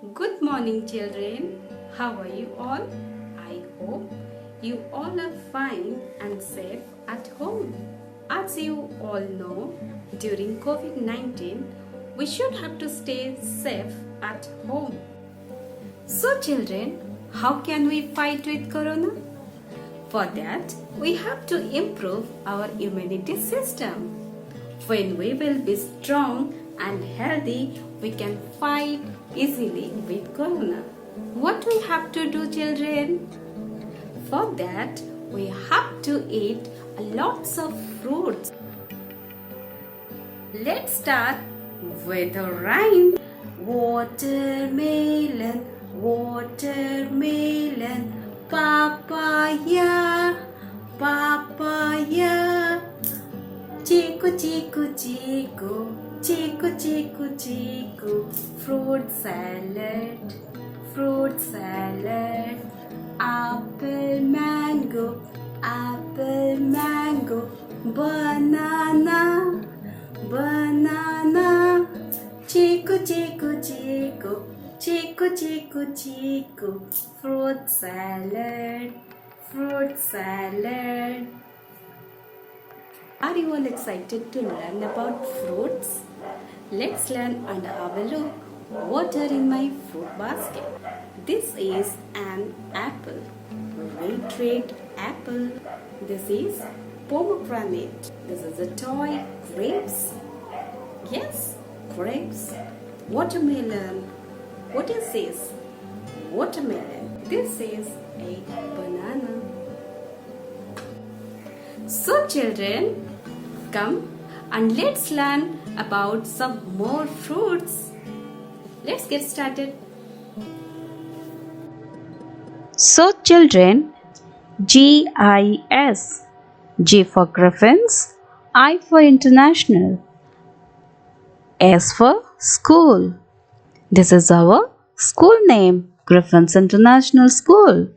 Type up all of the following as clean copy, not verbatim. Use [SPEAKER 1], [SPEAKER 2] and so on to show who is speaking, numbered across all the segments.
[SPEAKER 1] Good morning, children. How are you all? I hope you all are fine and safe at home. As you all know, during COVID 19, we should have to stay safe at home. So, children, how can we fight with Corona? For that, we have to improve our immunity system. When we will be strong and healthy, we can fight easily with Corona. What we have to do, children? For that, we have to eat lots of fruits. Let's start with a rhyme. Watermelon, watermelon, papaya, papaya. Chiku, chiku, chiku, chiku, chiku, chiku. Fruit salad, fruit salad. Apple, mango, apple, mango. Banana, banana. Chiku, chiku, chiku, chiku, chiku, chiku. Fruit salad, fruit salad. Are you all excited to learn about fruits? Let's learn and have a look. What are in my fruit basket? This is an apple. Red red apple. This is pomegranate. This is a toy grapes. Yes, grapes. Watermelon. What is this? Watermelon. This is a banana. So children, come and let's learn about some more fruits. Let's get started.
[SPEAKER 2] So children, GIS. G for Griffins, I for International, S for School. This is our school name, Griffins International School.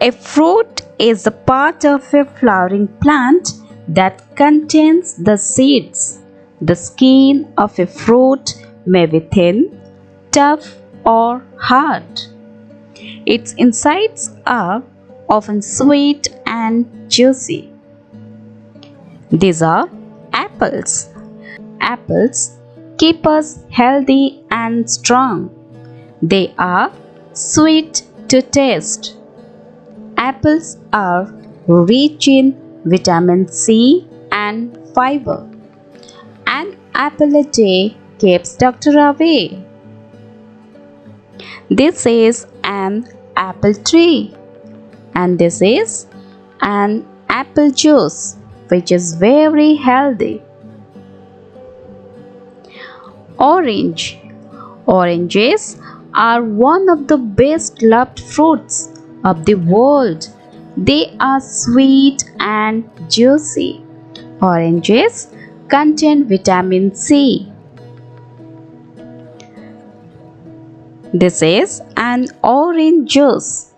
[SPEAKER 2] A fruit is a part of a flowering plant that contains the seeds. The skin of a fruit may be thin, tough, or hard. Its insides are often sweet and juicy. These are apples. Apples keep us healthy and strong. They are sweet to taste. Apples are rich in vitamin C and fiber. An apple a day keeps doctor away. This is an apple tree, and this is an apple juice, which is very healthy. Orange. Oranges are one of the best loved fruits of the world. They are sweet and juicy. Oranges contain vitamin C. This is an orange juice,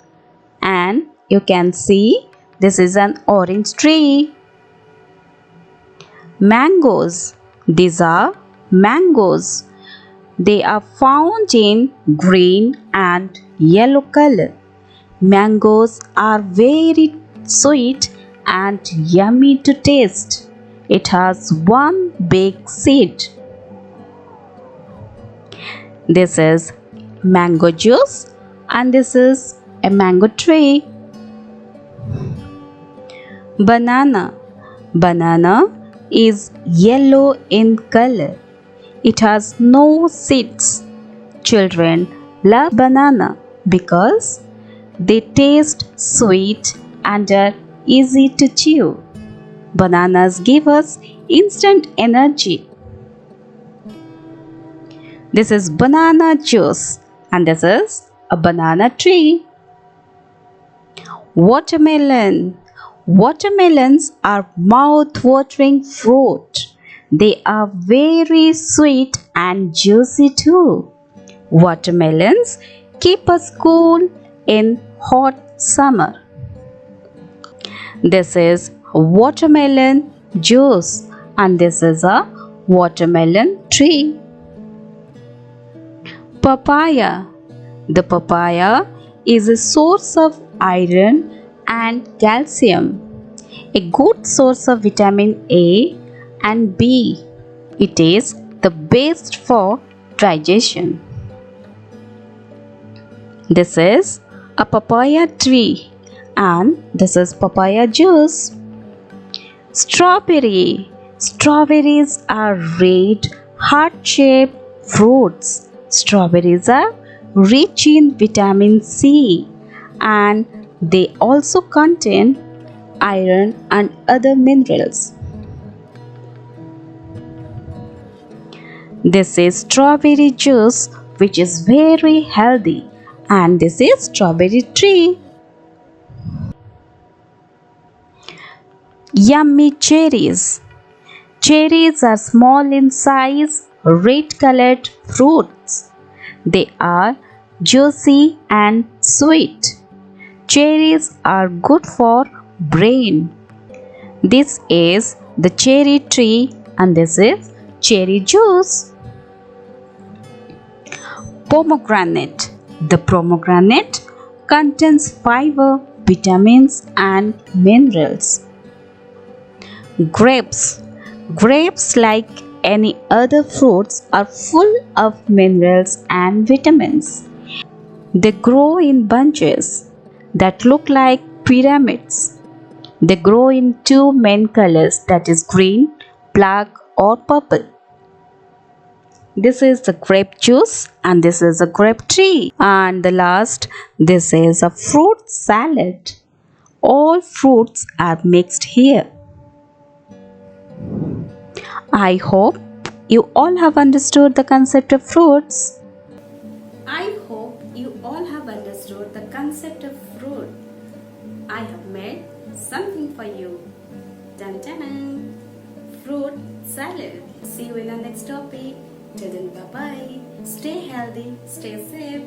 [SPEAKER 2] and you can see this is an orange tree. Mangoes. These are mangoes. They are found in green and yellow color. Mangoes are very sweet and yummy to taste. It has one big seed. This is mango juice, and this is a mango tree. Banana. Banana is yellow in color. It has no seeds. Children love banana because they taste sweet and are easy to chew. Bananas give us instant energy. This is banana juice, and this is a banana tree. Watermelon. Watermelons are mouth-watering fruit. They are very sweet and juicy too. Watermelons keep us cool in hot summer. This is watermelon juice, and this is a watermelon tree. Papaya. The papaya is a source of iron and calcium, a good source of vitamin A and B. It is the best for digestion. This is a papaya tree and this is papaya juice. Strawberry. Strawberries are red, heart-shaped fruits. Strawberries are rich in vitamin C and they also contain iron and other minerals. This is strawberry juice which is very healthy, and this is strawberry tree. Yummy cherries. Cherries are small in size, red colored fruits. They are juicy and sweet. Cherries are good for brain. This is the cherry tree and this is cherry juice. Pomegranate. The pomegranate contains fiber, vitamins and minerals. Grapes. Grapes, like any other fruits, are full of minerals and vitamins. They grow in bunches that look like pyramids. They grow in two main colors, that is green, black or purple. This is the grape juice and this is a grape tree. And the last, this is a fruit salad. All fruits are mixed here. I hope you all have understood the concept of fruits.
[SPEAKER 1] I hope you all have understood the concept of fruit. I have made something for you. Dun dun dun. Fruit salad. See you in our next topic. Till then, bye bye. Stay healthy, stay safe.